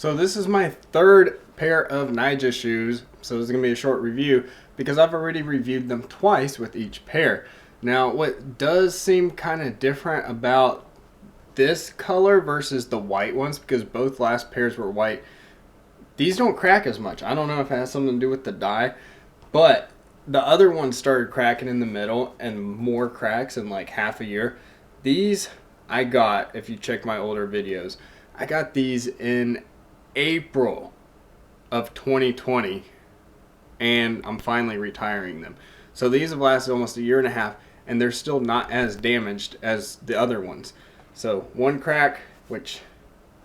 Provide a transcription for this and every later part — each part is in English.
So this is my third pair of Nyjah shoes, so this is going to be a short review because I've already reviewed them twice with each pair. Now what does seem kind of different about this color versus the white ones, because both last pairs were white, these don't crack as much. I don't know if it has something to do with the dye, but the other ones started cracking in the middle and more cracks in like half a year. These I got, if you check my older videos, I got these in April of 2020 and I'm finally retiring them. So these have lasted almost a year and a half and they're still not as damaged as the other ones. So one crack, which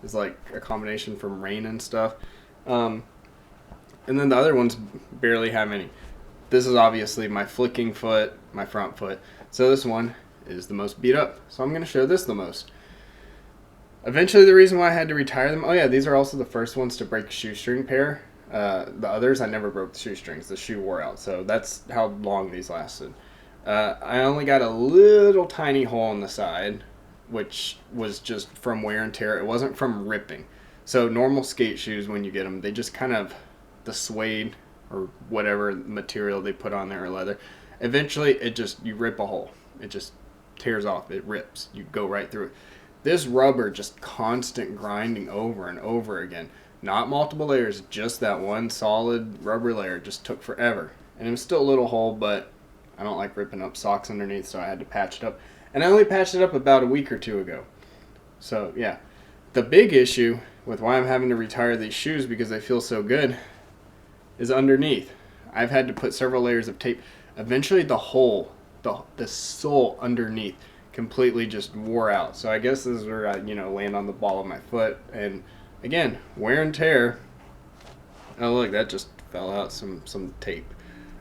is like a combination from rain and stuff, and then the other ones barely have any. This is obviously my flicking foot, my front foot. So this one is the most beat up. So I'm going to show this the most. Eventually, the reason why I had to retire them, oh yeah, these are also the first ones to break shoestring pair. The others, I never broke the shoestrings. The shoe wore out. So that's how long these lasted. I only got a little tiny hole in the side, which was just from wear and tear. It wasn't from ripping. So normal skate shoes, when you get them, they just kind of, the suede or whatever material they put on there or leather, eventually it just, you rip a hole. It just tears off. It rips. You go right through it. This rubber, just constant grinding over and over again. Not multiple layers, just that one solid rubber layer. Just took forever. And it was still a little hole, but I don't like ripping up socks underneath, so I had to patch it up. And I only patched it up about a week or two ago. So, yeah. The big issue with why I'm having to retire these shoes, because they feel so good, is underneath. I've had to put several layers of tape. Eventually the hole, the sole underneath, completely just wore out. So I guess this is where I, land on the ball of my foot. And again, wear and tear. Oh look, that just fell out, some tape.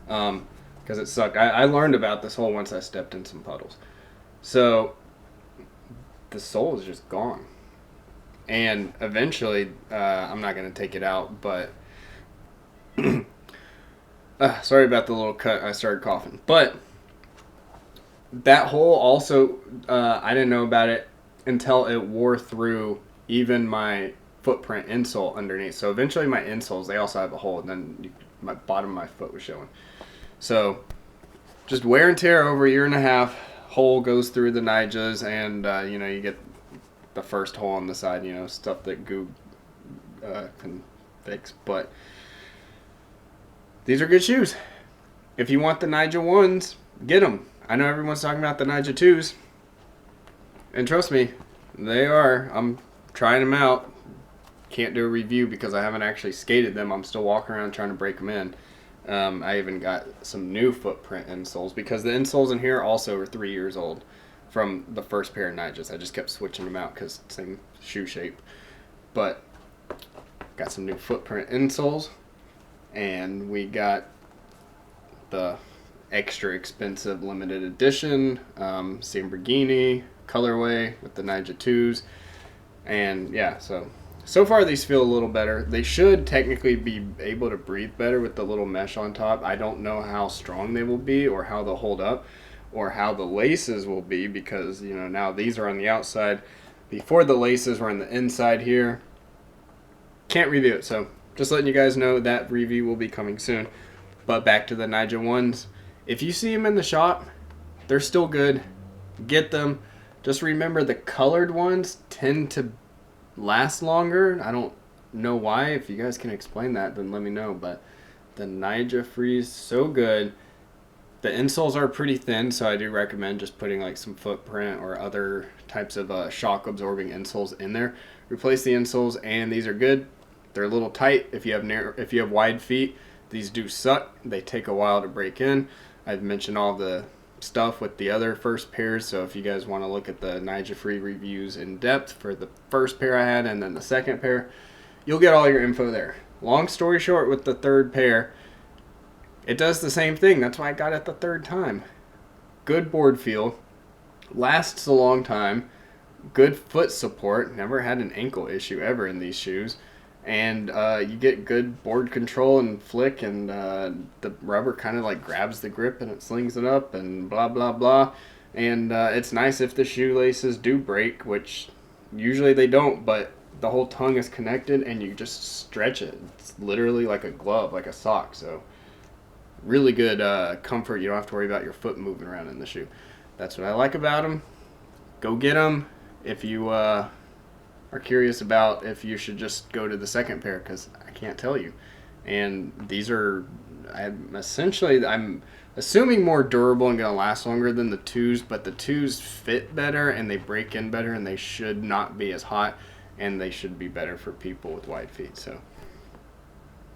Because it sucked. I learned about this hole once I stepped in some puddles. So the sole is just gone. And eventually, I'm not going to take it out, but sorry about the little cut. I started coughing. But that hole also, I didn't know about it until it wore through even my footprint insole underneath. So eventually my insoles, they also have a hole, and then my bottom of my foot was showing. So just wear and tear over a year and a half. Hole goes through the Nyjahs, and you get the first hole on the side, stuff that goo can fix. But these are good shoes. If you want the Nyjah ones, get them. I know everyone's talking about the Nyjah 2s, and trust me, they are. I'm trying them out. Can't do a review because I haven't actually skated them. I'm still walking around trying to break them in. I even got some new footprint insoles because the insoles in here also are 3 years old from the first pair of Nyjahs. I just kept switching them out because same shoe shape. But got some new footprint insoles, and we got the extra expensive limited edition Lamborghini colorway with the Nyjah 2s. And yeah, so far these feel a little better. They should technically be able to breathe better with the little mesh on top. I don't know how strong they will be or how they'll hold up or how the laces will be, because now these are on the outside. Before, the laces were on the inside here. Can't review it, so just letting you guys know that review will be coming soon. But back to the Nyjah ones. If you see them in the shop, they're still good. Get them. Just remember, the colored ones tend to last longer. I don't know why. If you guys can explain that, then let me know. But the Nyjah Freeze, so good. The insoles are pretty thin, so I do recommend just putting like some footprint or other types of shock absorbing insoles in there. Replace the insoles, and these are good. They're a little tight. If you have wide feet, these do suck. They take a while to break in. I've mentioned all the stuff with the other first pairs, so if you guys want to look at the Nyjah Free reviews in depth for the first pair I had and then the second pair, you'll get all your info there. Long story short, with the third pair, it does the same thing. That's why I got it the third time. Good board feel, lasts a long time, good foot support, never had an ankle issue ever in these shoes, and you get good board control and flick, and the rubber kind of like grabs the grip and it slings it up and blah blah blah. And it's nice if the shoelaces do break, which usually they don't, but the whole tongue is connected, and you just stretch it. It's literally like a glove, like a sock. So really good comfort. You don't have to worry about your foot moving around in the shoe. That's what I like about them. Go get them if you are curious about if you should just go to the second pair, because I can't tell you. And these are, I'm assuming more durable and gonna last longer than the twos, but the twos fit better and they break in better, and they should not be as hot, and they should be better for people with wide feet. So